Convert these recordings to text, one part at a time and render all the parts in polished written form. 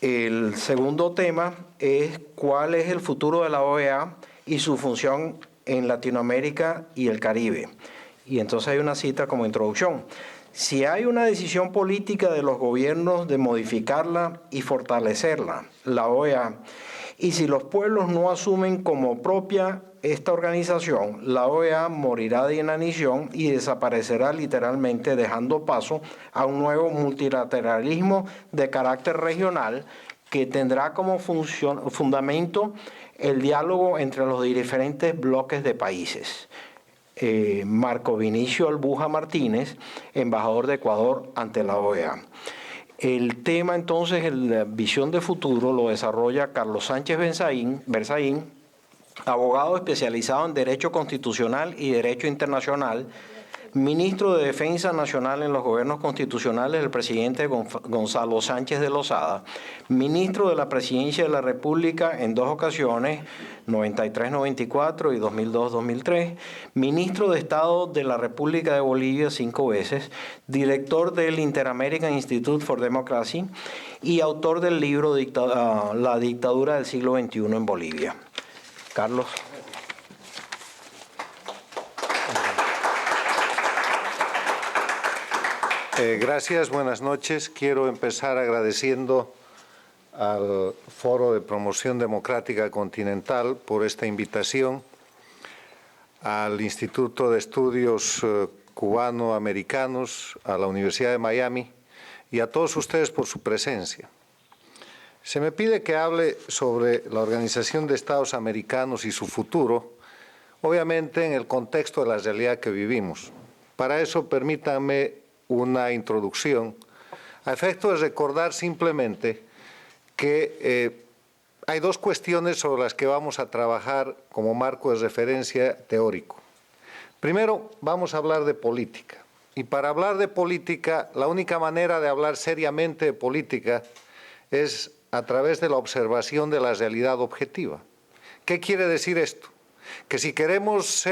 El segundo tema es cuál es el futuro de la OEA y su función en Latinoamérica y el Caribe. Y entonces hay una cita como introducción. Si hay una decisión política de los gobiernos de modificarla y fortalecerla, la OEA, y si los pueblos no asumen como propia esta organización, la OEA morirá de inanición y desaparecerá literalmente, dejando paso a un nuevo multilateralismo de carácter regional que tendrá como fundamento el diálogo entre los diferentes bloques de países. Marco Vinicio Albuja Martínez, embajador de Ecuador ante la OEA. El tema entonces, la visión de futuro, lo desarrolla Carlos Sánchez Berzaín, abogado especializado en Derecho Constitucional y Derecho Internacional, ministro de Defensa Nacional en los gobiernos constitucionales del presidente Gonzalo Sánchez de Lozada, ministro de la Presidencia de la República en 2 ocasiones, 93-94 y 2002-2003, ministro de Estado de la República de Bolivia 5 veces, director del Inter-American Institute for Democracy y autor del libro La dictadura del siglo XXI en Bolivia. Carlos. Gracias, buenas noches. Quiero empezar agradeciendo al Foro de Promoción Democrática Continental por esta invitación, al Instituto de Estudios Cubano-Americanos, a la Universidad de Miami y a todos ustedes por su presencia. Se me pide que hable sobre la Organización de Estados Americanos y su futuro, obviamente en el contexto de la realidad que vivimos. Para eso, permítanme una introducción, a efecto de recordar simplemente que hay 2 cuestiones sobre las que vamos a trabajar como marco de referencia teórico. Primero, vamos a hablar de política. Y para hablar de política, la única manera de hablar seriamente de política es a través de la observación de la realidad objetiva. ¿Qué quiere decir esto? Que si queremos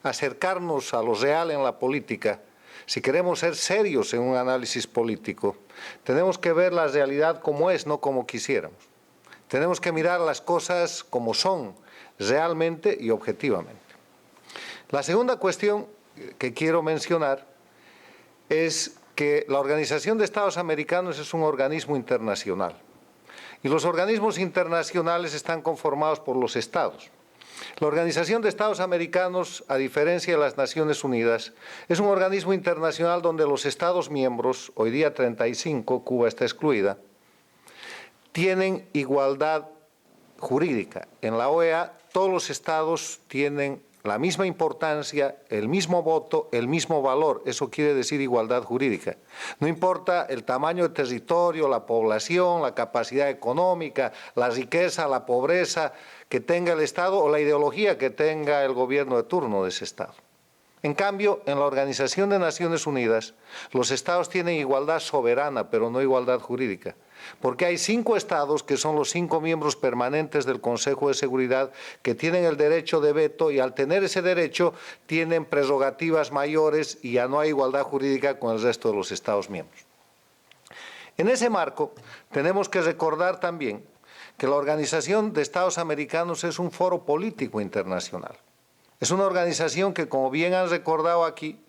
acercarnos a lo real en la política, si queremos ser serios en un análisis político, tenemos que ver la realidad como es, no como quisiéramos. Tenemos que mirar las cosas como son, realmente y objetivamente. La segunda cuestión que quiero mencionar es que la Organización de Estados Americanos es un organismo internacional. Y los organismos internacionales están conformados por los estados. La Organización de Estados Americanos, a diferencia de las Naciones Unidas, es un organismo internacional donde los Estados miembros, hoy día 35, Cuba está excluida, tienen igualdad jurídica. En la OEA, todos los Estados tienen la misma importancia, el mismo voto, el mismo valor. Eso quiere decir igualdad jurídica. No importa el tamaño del territorio, la población, la capacidad económica, la riqueza, la pobreza que tenga el Estado o la ideología que tenga el gobierno de turno de ese Estado. En cambio, en la Organización de Naciones Unidas, los Estados tienen igualdad soberana, pero no igualdad jurídica. Porque hay 5 estados que son los 5 miembros permanentes del Consejo de Seguridad que tienen el derecho de veto y al tener ese derecho tienen prerrogativas mayores y ya no hay igualdad jurídica con el resto de los estados miembros. En ese marco tenemos que recordar también que la Organización de Estados Americanos es un foro político internacional. Es una organización que, como bien han recordado aquí,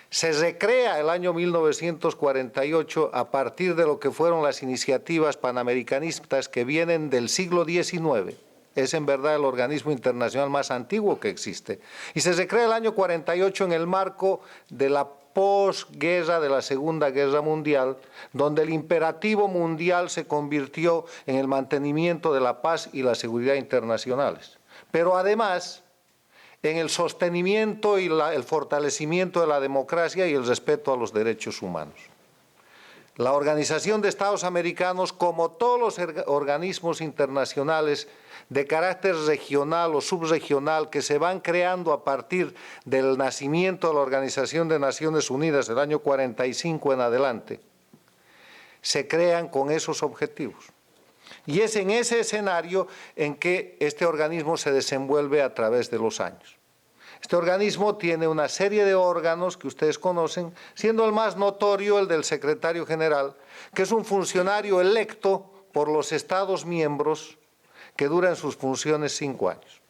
se recrea el año 1948 a partir de lo que fueron las iniciativas panamericanistas que vienen del siglo XIX. Es en verdad el organismo internacional más antiguo que existe. Y se recrea el año 48 en el marco de la posguerra de la Segunda Guerra Mundial, donde el imperativo mundial se convirtió en el mantenimiento de la paz y la seguridad internacionales. Pero además, en el sostenimiento y el fortalecimiento de la democracia y el respeto a los derechos humanos. La Organización de Estados Americanos, como todos los organismos internacionales de carácter regional o subregional que se van creando a partir del nacimiento de la Organización de Naciones Unidas del año 45 en adelante, se crean con esos objetivos. Y es en ese escenario en que este organismo se desenvuelve a través de los años. Este organismo tiene una serie de órganos que ustedes conocen, siendo el más notorio el del secretario general, que es un funcionario electo por los Estados miembros que dura en sus funciones 5 años.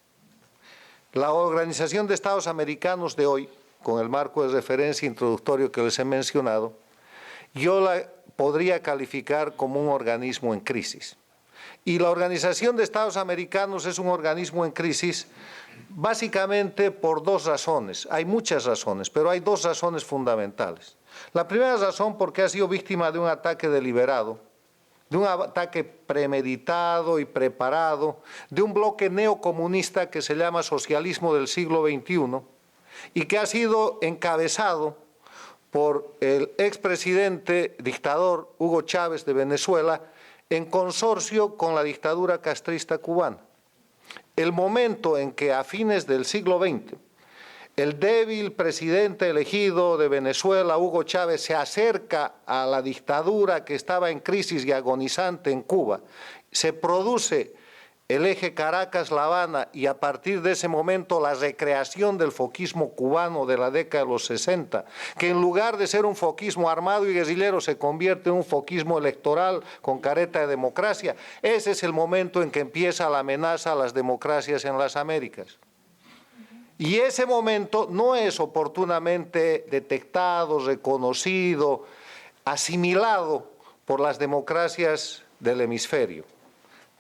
La Organización de Estados Americanos de hoy, con el marco de referencia introductorio que les he mencionado, yo la podría calificar como un organismo en crisis. Y la Organización de Estados Americanos es un organismo en crisis básicamente por 2 razones. Hay muchas razones, pero hay 2 razones fundamentales. La primera razón porque ha sido víctima de un ataque deliberado, de un ataque premeditado y preparado, de un bloque neocomunista que se llama socialismo del siglo XXI y que ha sido encabezado por el expresidente dictador Hugo Chávez de Venezuela en consorcio con la dictadura castrista cubana. El momento en que a fines del siglo XX el débil presidente elegido de Venezuela, Hugo Chávez, se acerca a la dictadura que estaba en crisis y agonizante en Cuba, se produce el eje Caracas-La Habana y a partir de ese momento la recreación del foquismo cubano de la década de los 60, que en lugar de ser un foquismo armado y guerrillero se convierte en un foquismo electoral con careta de democracia. Ese es el momento en que empieza la amenaza a las democracias en las Américas. Y ese momento no es oportunamente detectado, reconocido, asimilado por las democracias del hemisferio.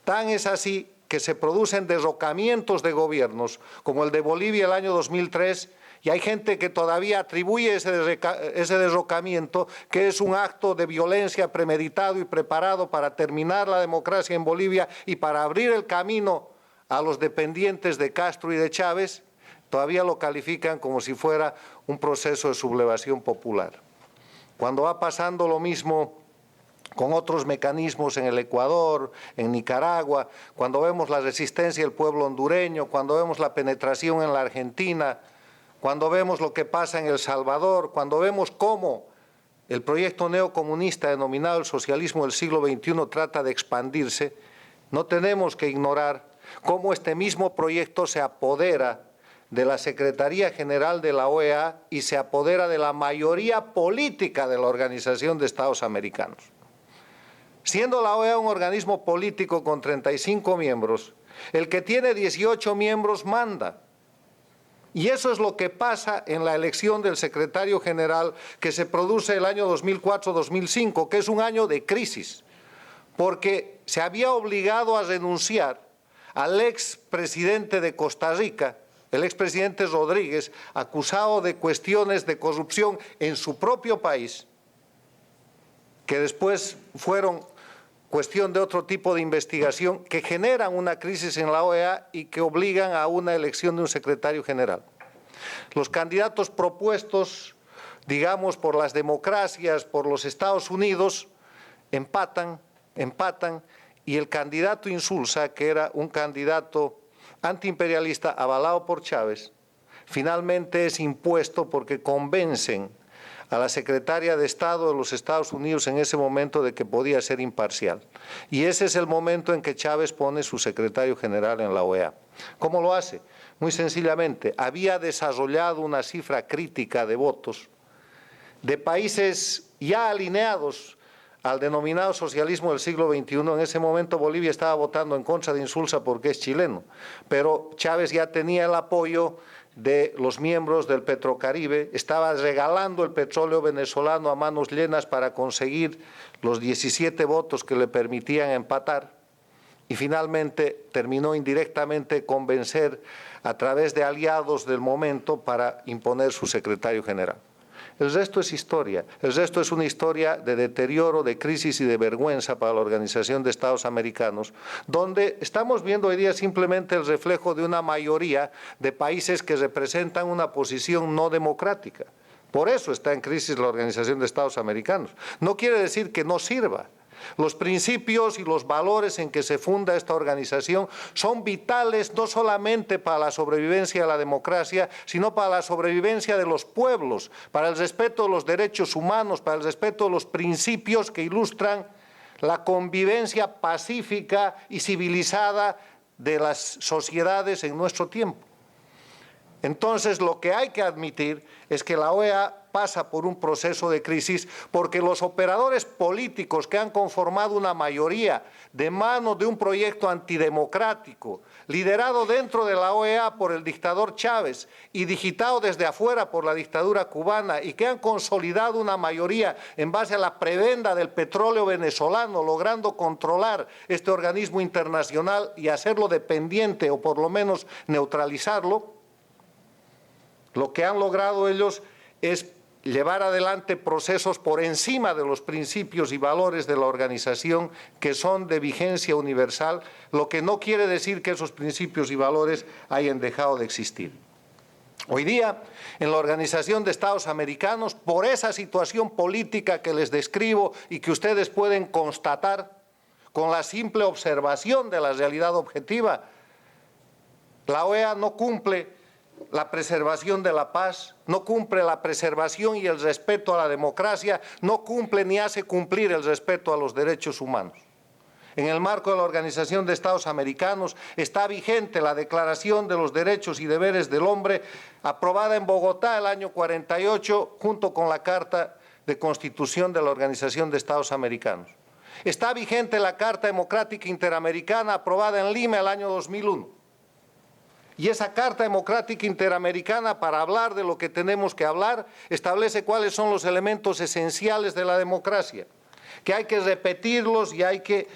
Tan es así que se producen derrocamientos de gobiernos, como el de Bolivia el año 2003, y hay gente que todavía atribuye ese derrocamiento, que es un acto de violencia premeditado y preparado para terminar la democracia en Bolivia y para abrir el camino a los dependientes de Castro y de Chávez, todavía lo califican como si fuera un proceso de sublevación popular. Cuando va pasando lo mismo con otros mecanismos en el Ecuador, en Nicaragua, cuando vemos la resistencia del pueblo hondureño, cuando vemos la penetración en la Argentina, cuando vemos lo que pasa en El Salvador, cuando vemos cómo el proyecto neocomunista denominado el socialismo del siglo XXI trata de expandirse, no tenemos que ignorar cómo este mismo proyecto se apodera de la Secretaría General de la OEA y se apodera de la mayoría política de la Organización de Estados Americanos. Siendo la OEA un organismo político con 35 miembros, el que tiene 18 miembros manda. Y eso es lo que pasa en la elección del secretario general que se produce el año 2004-2005, que es un año de crisis, porque se había obligado a renunciar al expresidente de Costa Rica, el expresidente Rodríguez, acusado de cuestiones de corrupción en su propio país, que después fueron cuestión de otro tipo de investigación, que generan una crisis en la OEA y que obligan a una elección de un secretario general. Los candidatos propuestos, digamos, por las democracias, por los Estados Unidos, empatan, y el candidato Insulza, que era un candidato antiimperialista avalado por Chávez, finalmente es impuesto porque convencen a la secretaria de Estado de los Estados Unidos en ese momento de que podía ser imparcial. Y ese es el momento en que Chávez pone su secretario general en la OEA. ¿Cómo lo hace? Muy sencillamente, había desarrollado una cifra crítica de votos de países ya alineados al denominado socialismo del siglo XXI. En ese momento Bolivia estaba votando en contra de Insulza porque es chileno, pero Chávez ya tenía el apoyo de los miembros del Petrocaribe, estaba regalando el petróleo venezolano a manos llenas para conseguir los 17 votos que le permitían empatar y finalmente terminó indirectamente convencer a través de aliados del momento para imponer su secretario general. El resto es historia, el resto es una historia de deterioro, de crisis y de vergüenza para la Organización de Estados Americanos, donde estamos viendo hoy día simplemente el reflejo de una mayoría de países que representan una posición no democrática. Por eso está en crisis la Organización de Estados Americanos. No quiere decir que no sirva. Los principios y los valores en que se funda esta organización son vitales no solamente para la sobrevivencia de la democracia, sino para la sobrevivencia de los pueblos, para el respeto de los derechos humanos, para el respeto de los principios que ilustran la convivencia pacífica y civilizada de las sociedades en nuestro tiempo. Entonces, lo que hay que admitir es que la OEA pasa por un proceso de crisis porque los operadores políticos que han conformado una mayoría de mano de un proyecto antidemocrático, liderado dentro de la OEA por el dictador Chávez y digitado desde afuera por la dictadura cubana, y que han consolidado una mayoría en base a la prebenda del petróleo venezolano, logrando controlar este organismo internacional y hacerlo dependiente o por lo menos neutralizarlo, lo que han logrado ellos es llevar adelante procesos por encima de los principios y valores de la organización que son de vigencia universal, lo que no quiere decir que esos principios y valores hayan dejado de existir. Hoy día, en la Organización de Estados Americanos, por esa situación política que les describo y que ustedes pueden constatar con la simple observación de la realidad objetiva, la OEA no cumple la preservación de la paz, no cumple la preservación y el respeto a la democracia, no cumple ni hace cumplir el respeto a los derechos humanos. En el marco de la Organización de Estados Americanos está vigente la Declaración de los Derechos y Deberes del Hombre, aprobada en Bogotá el año 48, junto con la Carta de Constitución de la Organización de Estados Americanos. Está vigente la Carta Democrática Interamericana, aprobada en Lima el año 2001. Y esa Carta Democrática Interamericana, para hablar de lo que tenemos que hablar, establece cuáles son los elementos esenciales de la democracia, que hay que repetirlos y hay que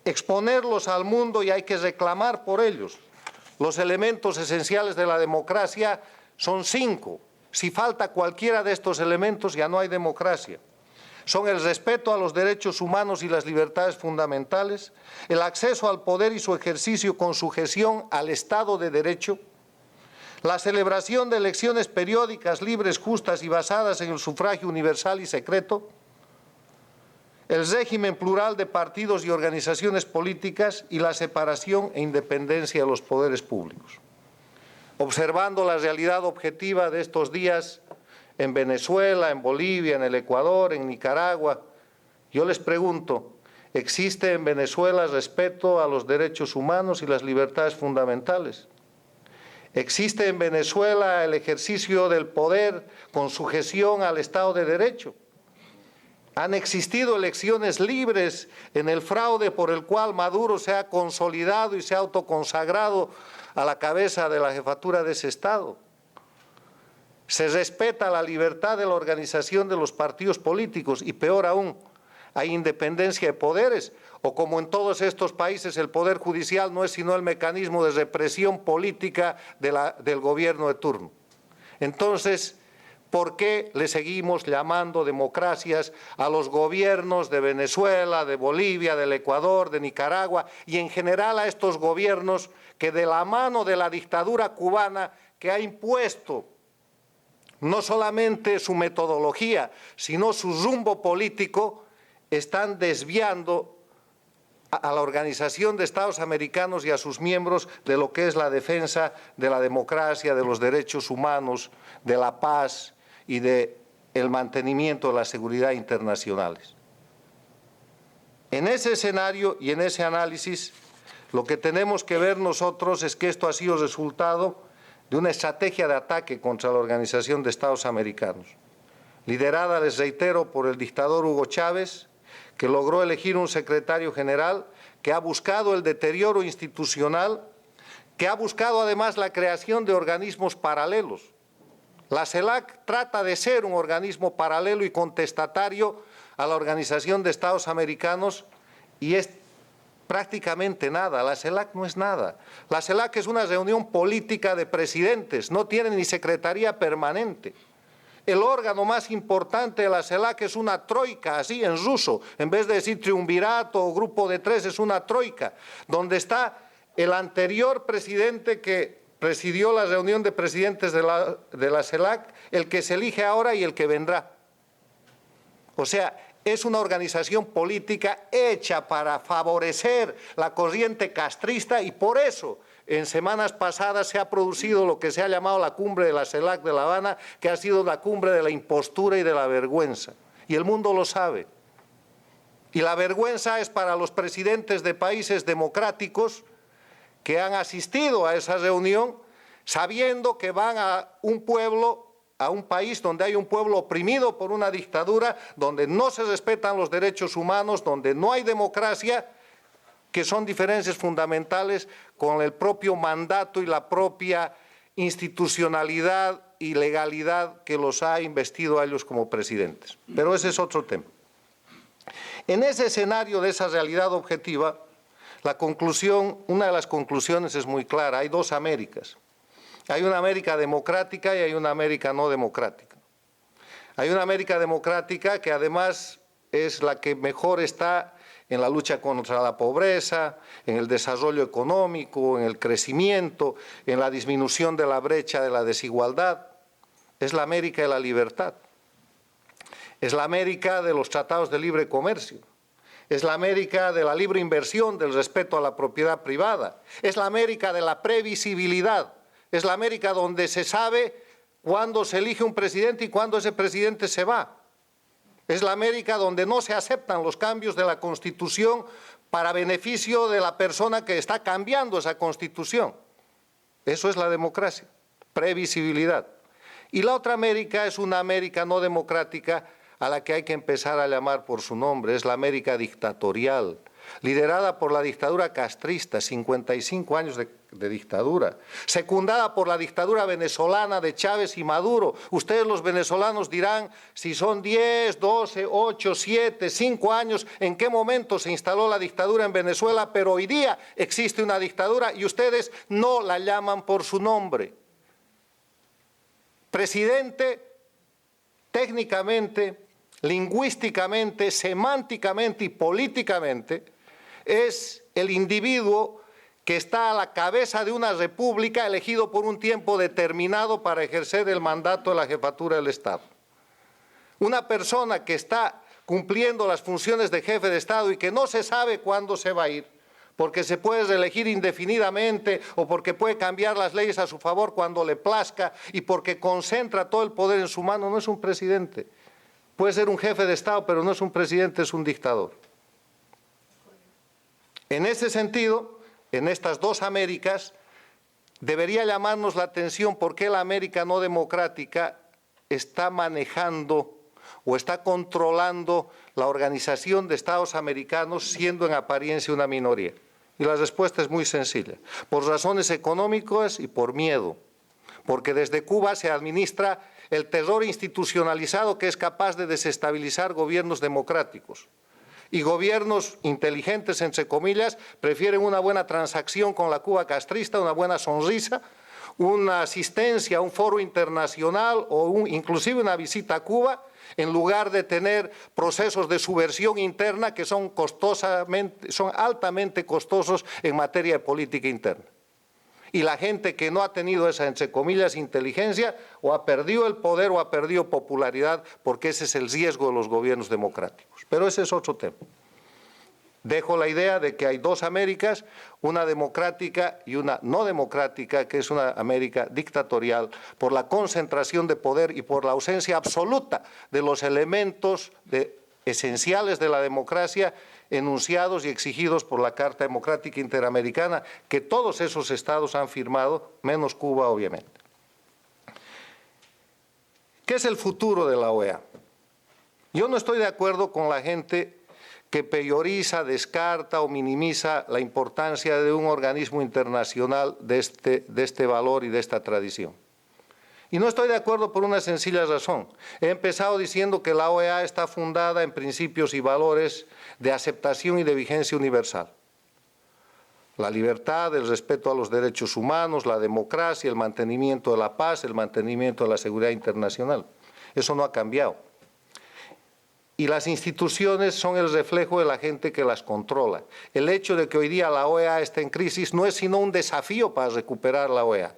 exponerlos al mundo y hay que reclamar por ellos. Los elementos esenciales de la democracia son 5. Si falta cualquiera de estos elementos, ya no hay democracia. Son el respeto a los derechos humanos y las libertades fundamentales, el acceso al poder y su ejercicio con sujeción al Estado de Derecho, la celebración de elecciones periódicas, libres, justas y basadas en el sufragio universal y secreto, el régimen plural de partidos y organizaciones políticas y la separación e independencia de los poderes públicos. Observando la realidad objetiva de estos días, en Venezuela, en Bolivia, en el Ecuador, en Nicaragua, yo les pregunto, ¿existe en Venezuela respeto a los derechos humanos y las libertades fundamentales? ¿Existe en Venezuela el ejercicio del poder con sujeción al Estado de Derecho? ¿Han existido elecciones libres en el fraude por el cual Maduro se ha consolidado y se ha autoconsagrado a la cabeza de la jefatura de ese Estado? Se respeta la libertad de la organización de los partidos políticos y, peor aún, hay independencia de poderes, o como en todos estos países el poder judicial no es sino el mecanismo de represión política del gobierno de turno. Entonces, ¿por qué le seguimos llamando democracias a los gobiernos de Venezuela, de Bolivia, del Ecuador, de Nicaragua y en general a estos gobiernos que de la mano de la dictadura cubana que ha impuesto no solamente su metodología, sino su rumbo político, están desviando a la Organización de Estados Americanos y a sus miembros de lo que es la defensa de la democracia, de los derechos humanos, de la paz y del mantenimiento de la seguridad internacionales? En ese escenario y en ese análisis, lo que tenemos que ver nosotros es que esto ha sido resultado de una estrategia de ataque contra la Organización de Estados Americanos, liderada, les reitero, por el dictador Hugo Chávez, que logró elegir un secretario general, que ha buscado el deterioro institucional, que ha buscado además la creación de organismos paralelos. La CELAC trata de ser un organismo paralelo y contestatario a la Organización de Estados Americanos y es prácticamente nada. La CELAC no es nada. La CELAC es una reunión política de presidentes, no tiene ni secretaría permanente. El órgano más importante de la CELAC es una troika, así en ruso, en vez de decir triunvirato o grupo de 3, es una troika, donde está el anterior presidente que presidió la reunión de presidentes de la CELAC, el que se elige ahora y el que vendrá. O sea, es una organización política hecha para favorecer la corriente castrista y por eso en semanas pasadas se ha producido lo que se ha llamado la cumbre de la CELAC de La Habana, que ha sido la cumbre de la impostura y de la vergüenza. Y el mundo lo sabe. Y la vergüenza es para los presidentes de países democráticos que han asistido a esa reunión, sabiendo que van a un pueblo, a un país donde hay un pueblo oprimido por una dictadura, donde no se respetan los derechos humanos, donde no hay democracia, que son diferencias fundamentales con el propio mandato y la propia institucionalidad y legalidad que los ha investido a ellos como presidentes. Pero ese es otro tema. En ese escenario de esa realidad objetiva, una de las conclusiones es muy clara: hay dos Américas. Hay una América democrática y hay una América no democrática. Hay una América democrática que además es la que mejor está en la lucha contra la pobreza, en el desarrollo económico, en el crecimiento, en la disminución de la brecha de la desigualdad. Es la América de la libertad. Es la América de los tratados de libre comercio. Es la América de la libre inversión, del respeto a la propiedad privada. Es la América de la previsibilidad. Es la América donde se sabe cuándo se elige un presidente y cuándo ese presidente se va. Es la América donde no se aceptan los cambios de la Constitución para beneficio de la persona que está cambiando esa Constitución. Eso es la democracia, previsibilidad. Y la otra América es una América no democrática a la que hay que empezar a llamar por su nombre. Es la América dictatorial, liderada por la dictadura castrista, 55 años de dictadura, secundada por la dictadura venezolana de Chávez y Maduro. Ustedes los venezolanos dirán si son 10, 12, 8, 7, 5 años, en qué momento se instaló la dictadura en Venezuela, pero hoy día existe una dictadura y ustedes no la llaman por su nombre. Presidente, técnicamente, lingüísticamente, semánticamente y políticamente, es el individuo que está a la cabeza de una república elegido por un tiempo determinado para ejercer el mandato de la jefatura del Estado. Una persona que está cumpliendo las funciones de jefe de Estado y que no se sabe cuándo se va a ir, porque se puede reelegir indefinidamente o porque puede cambiar las leyes a su favor cuando le plazca y porque concentra todo el poder en su mano, no es un presidente. Puede ser un jefe de Estado, pero no es un presidente, es un dictador. En ese sentido, en estas dos Américas, debería llamarnos la atención por qué la América no democrática está manejando o está controlando la Organización de Estados Americanos, siendo en apariencia una minoría. Y la respuesta es muy sencilla: por razones económicas y por miedo. Porque desde Cuba se administra el terror institucionalizado que es capaz de desestabilizar gobiernos democráticos. Y gobiernos inteligentes, entre comillas, prefieren una buena transacción con la Cuba castrista, una buena sonrisa, una asistencia a un foro internacional o inclusive una visita a Cuba, en lugar de tener procesos de subversión interna que son altamente costosos en materia de política interna. Y la gente que no ha tenido esa, entre comillas, inteligencia, o ha perdido el poder o ha perdido popularidad, porque ese es el riesgo de los gobiernos democráticos. Pero ese es otro tema. Dejo la idea de que hay dos Américas, una democrática y una no democrática, que es una América dictatorial, por la concentración de poder y por la ausencia absoluta de los elementos esenciales de la democracia enunciados y exigidos por la Carta Democrática Interamericana, que todos esos estados han firmado, menos Cuba, obviamente. ¿Qué es el futuro de la OEA? Yo no estoy de acuerdo con la gente que prioriza, descarta o minimiza la importancia de un organismo internacional de este valor y de esta tradición. Y no estoy de acuerdo por una sencilla razón. He empezado diciendo que la OEA está fundada en principios y valores de aceptación y de vigencia universal. La libertad, el respeto a los derechos humanos, la democracia, el mantenimiento de la paz, el mantenimiento de la seguridad internacional. Eso no ha cambiado. Y las instituciones son el reflejo de la gente que las controla. El hecho de que hoy día la OEA esté en crisis no es sino un desafío para recuperar la OEA.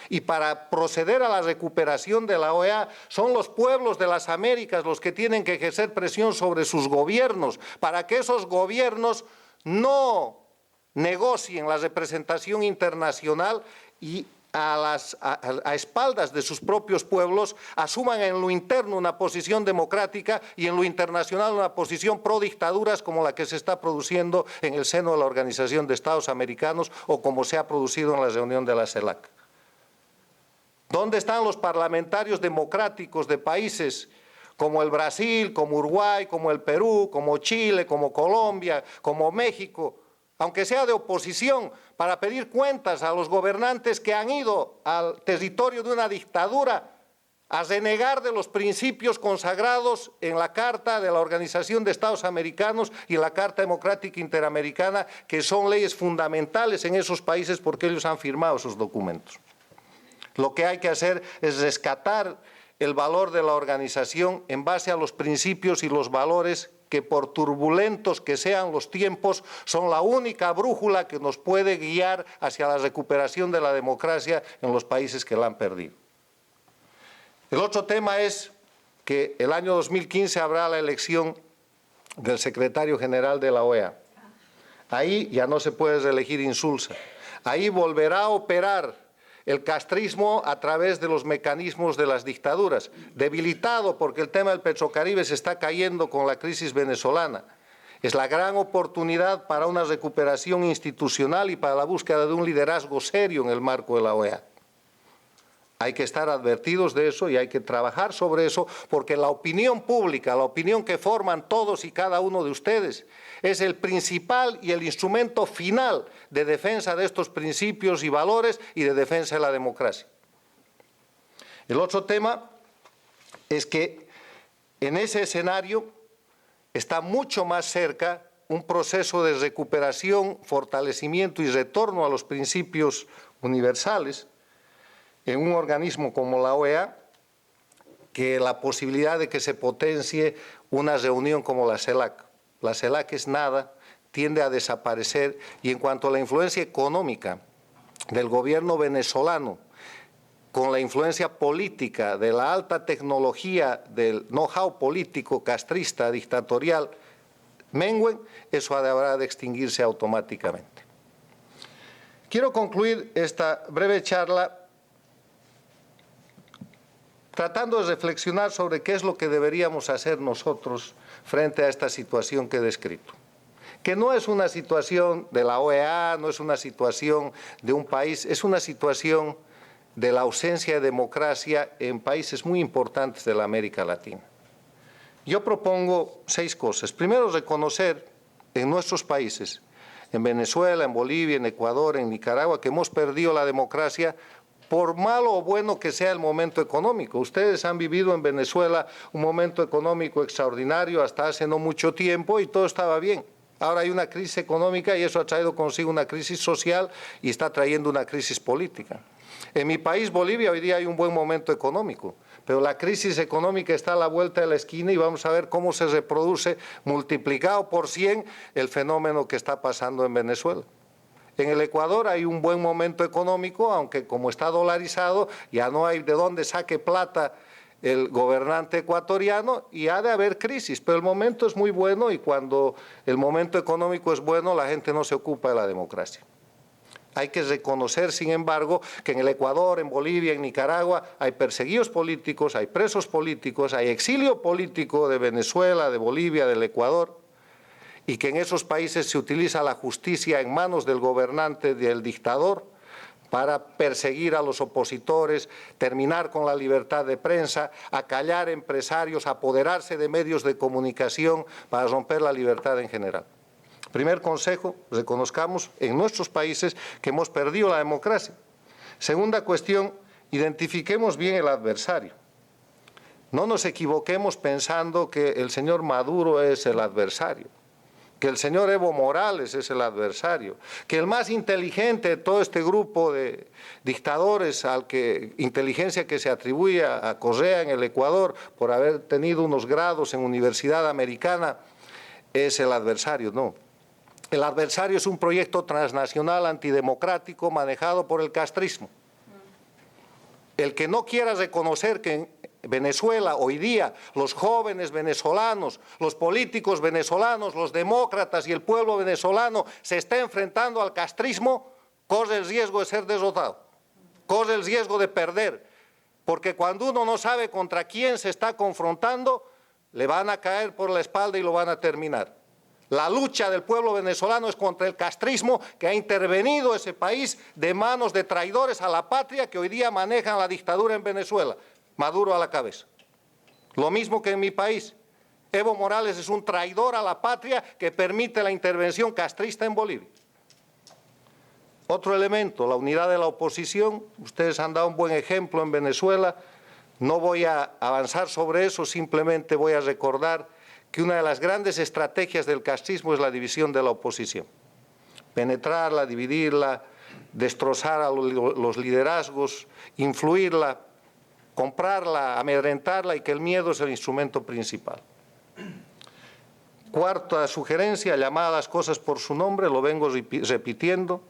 Y para proceder a la recuperación de la OEA son los pueblos de las Américas los que tienen que ejercer presión sobre sus gobiernos para que esos gobiernos no negocien la representación internacional y a espaldas de sus propios pueblos asuman en lo interno una posición democrática y en lo internacional una posición pro dictaduras como la que se está produciendo en el seno de la Organización de Estados Americanos o como se ha producido en la reunión de la CELAC. ¿Dónde están los parlamentarios democráticos de países como el Brasil, como Uruguay, como el Perú, como Chile, como Colombia, como México, aunque sea de oposición, para pedir cuentas a los gobernantes que han ido al territorio de una dictadura a renegar de los principios consagrados en la Carta de la Organización de Estados Americanos y en la Carta Democrática Interamericana, que son leyes fundamentales en esos países porque ellos han firmado esos documentos? Lo que hay que hacer es rescatar el valor de la organización en base a los principios y los valores que, por turbulentos que sean los tiempos, son la única brújula que nos puede guiar hacia la recuperación de la democracia en los países que la han perdido. El otro tema es que el año 2015 habrá la elección del secretario general de la OEA. Ahí ya no se puede reelegir insulsa. Ahí volverá a operar el castrismo a través de los mecanismos de las dictaduras, debilitado porque el tema del Petrocaribe se está cayendo con la crisis venezolana. Es la gran oportunidad para una recuperación institucional y para la búsqueda de un liderazgo serio en el marco de la OEA. Hay que estar advertidos de eso y hay que trabajar sobre eso, porque la opinión pública, la opinión que forman todos y cada uno de ustedes, es el principal y el instrumento final de defensa de estos principios y valores y de defensa de la democracia. El otro tema es que en ese escenario está mucho más cerca un proceso de recuperación, fortalecimiento y retorno a los principios universales en un organismo como la OEA, que la posibilidad de que se potencie una reunión como la CELAC. La CELAC es nada, tiende a desaparecer, y en cuanto a la influencia económica del gobierno venezolano, con la influencia política de la alta tecnología del know-how político castrista, dictatorial, mengüen, eso habrá de extinguirse automáticamente. Quiero concluir esta breve charla tratando de reflexionar sobre qué es lo que deberíamos hacer nosotros frente a esta situación que he descrito. Que no es una situación de la OEA, no es una situación de un país, es una situación de la ausencia de democracia en países muy importantes de la América Latina. Yo propongo 6 cosas. Primero, reconocer en nuestros países, en Venezuela, en Bolivia, en Ecuador, en Nicaragua, que hemos perdido la democracia por malo o bueno que sea el momento económico. Ustedes han vivido en Venezuela un momento económico extraordinario hasta hace no mucho tiempo y todo estaba bien. Ahora hay una crisis económica y eso ha traído consigo una crisis social y está trayendo una crisis política. En mi país, Bolivia, hoy día hay un buen momento económico, pero la crisis económica está a la vuelta de la esquina y vamos a ver cómo se reproduce multiplicado por 100 el fenómeno que está pasando en Venezuela. En el Ecuador hay un buen momento económico, aunque como está dolarizado, ya no hay de dónde saque plata el gobernante ecuatoriano y ha de haber crisis, pero el momento es muy bueno y cuando el momento económico es bueno, la gente no se ocupa de la democracia. Hay que reconocer, sin embargo, que en el Ecuador, en Bolivia, en Nicaragua, hay perseguidos políticos, hay presos políticos, hay exilio político de Venezuela, de Bolivia, del Ecuador, y que en esos países se utiliza la justicia en manos del gobernante, del dictador, para perseguir a los opositores, terminar con la libertad de prensa, acallar empresarios, apoderarse de medios de comunicación para romper la libertad en general. Primer consejo, reconozcamos en nuestros países que hemos perdido la democracia. Segunda cuestión, identifiquemos bien el adversario. No nos equivoquemos pensando que el señor Maduro es el adversario, que el señor Evo Morales es el adversario, que el más inteligente de todo este grupo de dictadores, inteligencia que se atribuye a Correa en el Ecuador por haber tenido unos grados en universidad americana, es el adversario, no. El adversario es un proyecto transnacional antidemocrático manejado por el castrismo. El que no quiera reconocer que en Venezuela hoy día los jóvenes venezolanos, los políticos venezolanos, los demócratas y el pueblo venezolano se está enfrentando al castrismo, corre el riesgo de ser derrotado, corre el riesgo de perder, porque cuando uno no sabe contra quién se está confrontando, le van a caer por la espalda y lo van a terminar. La lucha del pueblo venezolano es contra el castrismo que ha intervenido ese país de manos de traidores a la patria que hoy día manejan la dictadura en Venezuela, Maduro a la cabeza. Lo mismo que en mi país. Evo Morales es un traidor a la patria que permite la intervención castrista en Bolivia. Otro elemento, la unidad de la oposición. Ustedes han dado un buen ejemplo en Venezuela. No voy a avanzar sobre eso, simplemente voy a recordar que una de las grandes estrategias del castrismo es la división de la oposición. Penetrarla, dividirla, destrozar a los liderazgos, influirla, comprarla, amedrentarla y que el miedo es el instrumento principal. Cuarta sugerencia, llamar a las cosas por su nombre, lo vengo repitiendo.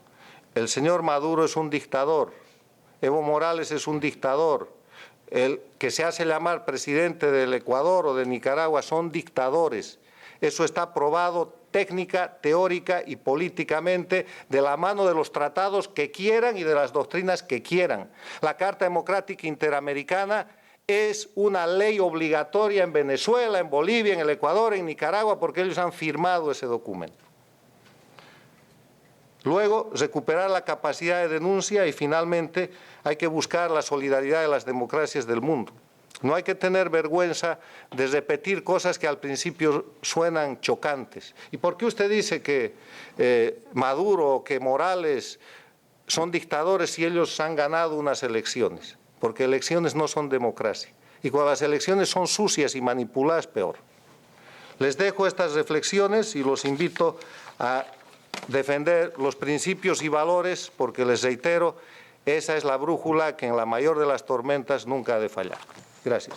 El señor Maduro es un dictador, Evo Morales es un dictador, el que se hace llamar presidente del Ecuador o de Nicaragua son dictadores. Eso está probado técnica, teórica y políticamente de la mano de los tratados que quieran y de las doctrinas que quieran. La Carta Democrática Interamericana es una ley obligatoria en Venezuela, en Bolivia, en el Ecuador, en Nicaragua, porque ellos han firmado ese documento. Luego, recuperar la capacidad de denuncia y, finalmente, hay que buscar la solidaridad de las democracias del mundo. No hay que tener vergüenza de repetir cosas que al principio suenan chocantes. ¿Y por qué usted dice que Maduro o que Morales son dictadores si ellos han ganado unas elecciones? Porque elecciones no son democracia. Y cuando las elecciones son sucias y manipuladas, peor. Les dejo estas reflexiones y los invito a defender los principios y valores, porque les reitero, esa es la brújula que en la mayor de las tormentas nunca ha de fallar. Gracias.